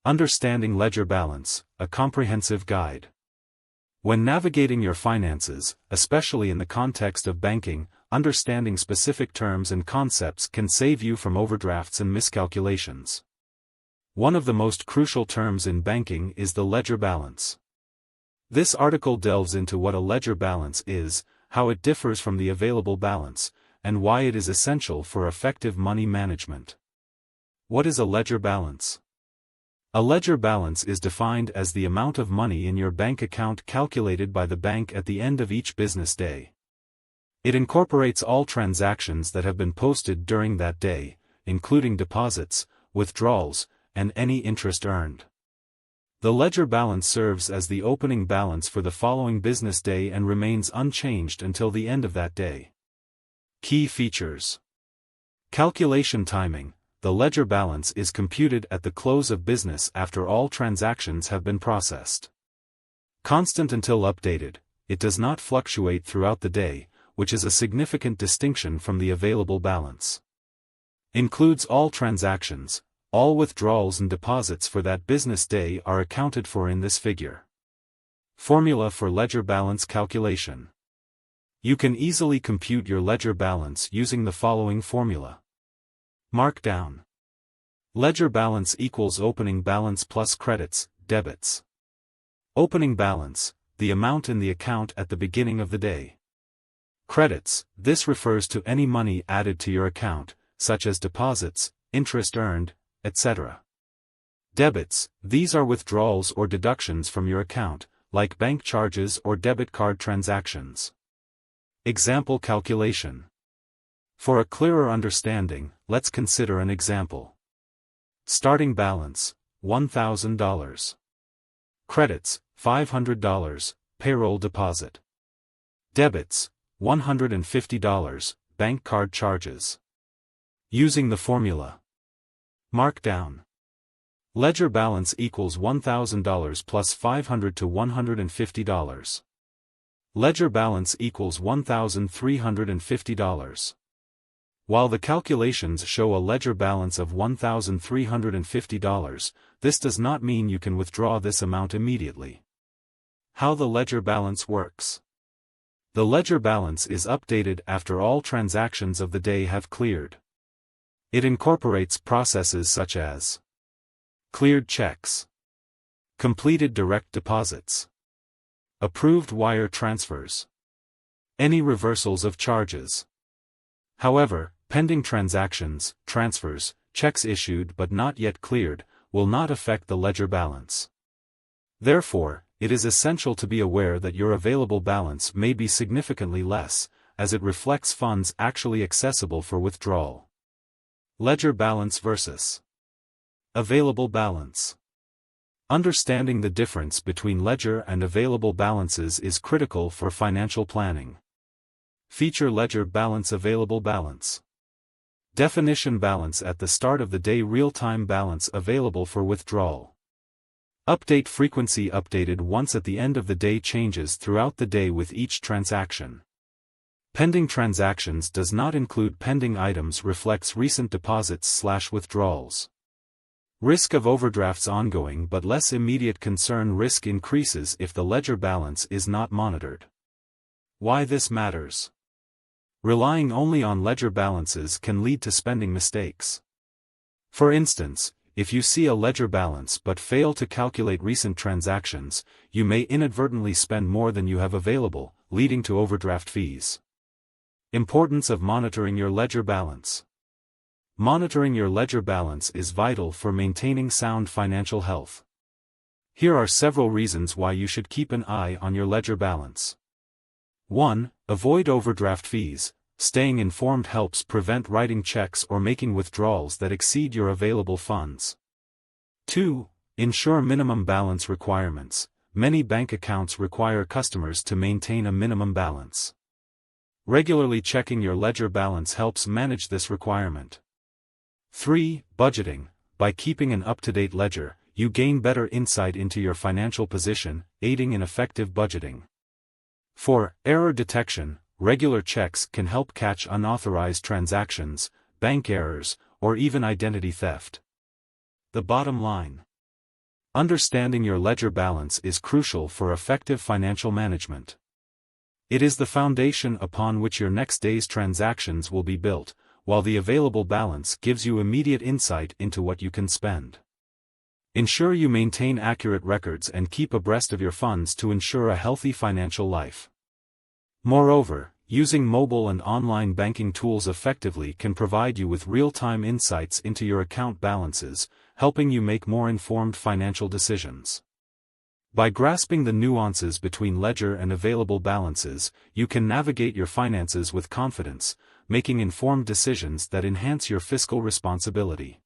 Understanding Ledger Balance, a comprehensive guide. When navigating your finances, especially in the context of banking, understanding specific terms and concepts can save you from overdrafts and miscalculations. One of the most crucial terms in banking is the ledger balance. This article delves into what a ledger balance is, how it differs from the available balance, and why it is essential for effective money management. What is a ledger balance? A ledger balance is defined as the amount of money in your bank account calculated by the bank at the end of each business day. It incorporates all transactions that have been posted during that day, including deposits, withdrawals, and any interest earned. The ledger balance serves as the opening balance for the following business day and remains unchanged until the end of that day. Key features. Calculation timing. The ledger balance is computed at the close of business after all transactions have been processed. Constant until updated, it does not fluctuate throughout the day, which is a significant distinction from the available balance. Includes all transactions, all withdrawals and deposits for that business day are accounted for in this figure. Formula for ledger balance calculation. You can easily compute your ledger balance using the following formula. Markdown. Ledger balance equals opening balance plus credits, debits. Opening balance, the amount in the account at the beginning of the day. Credits, this refers to any money added to your account, such as deposits, interest earned, etc. Debits, these are withdrawals or deductions from your account, like bank charges or debit card transactions. Example calculation. For a clearer understanding, let's consider an example. Starting balance, $1,000. Credits, $500, payroll deposit. Debits, $150, bank card charges. Using the formula. Markdown. Ledger balance equals $1,000 plus $500 to $150. Ledger balance equals $1,350. While the calculations show a ledger balance of $1,350, this does not mean you can withdraw this amount immediately. How the ledger balance works. The ledger balance is updated after all transactions of the day have cleared. It incorporates processes such as cleared checks, completed direct deposits, approved wire transfers, any reversals of charges. However, pending transactions, transfers, checks issued but not yet cleared, will not affect the ledger balance. Therefore, it is essential to be aware that your available balance may be significantly less, as it reflects funds actually accessible for withdrawal. Ledger balance versus available balance. Understanding the difference between ledger and available balances is critical for financial planning. Feature ledger balance. Available balance. Definition: balance at the start of the day. Real-time balance available for withdrawal. Update frequency: updated once at the end of the day, changes throughout the day with each transaction. Pending transactions does not include pending items, reflects recent deposits/withdrawals. Risk of overdrafts ongoing but less immediate concern. Risk increases if the ledger balance is not monitored. Why this matters? Relying only on ledger balances can lead to spending mistakes. For instance, if you see a ledger balance but fail to calculate recent transactions, you may inadvertently spend more than you have available, leading to overdraft fees. Importance of monitoring your ledger balance. Monitoring your ledger balance is vital for maintaining sound financial health. Here are several reasons why you should keep an eye on your ledger balance. 1. Avoid overdraft fees. Staying informed helps prevent writing checks or making withdrawals that exceed your available funds. 2. Ensure minimum balance requirements. Many bank accounts require customers to maintain a minimum balance. Regularly checking your ledger balance helps manage this requirement. 3. Budgeting. By keeping an up-to-date ledger, you gain better insight into your financial position, aiding in effective budgeting. 4. Error detection. Regular checks can help catch unauthorized transactions, bank errors, or even identity theft. The bottom line. Understanding your ledger balance is crucial for effective financial management. It is the foundation upon which your next day's transactions will be built, while the available balance gives you immediate insight into what you can spend. Ensure you maintain accurate records and keep abreast of your funds to ensure a healthy financial life. Moreover, using mobile and online banking tools effectively can provide you with real-time insights into your account balances, helping you make more informed financial decisions. By grasping the nuances between ledger and available balances, you can navigate your finances with confidence, making informed decisions that enhance your fiscal responsibility.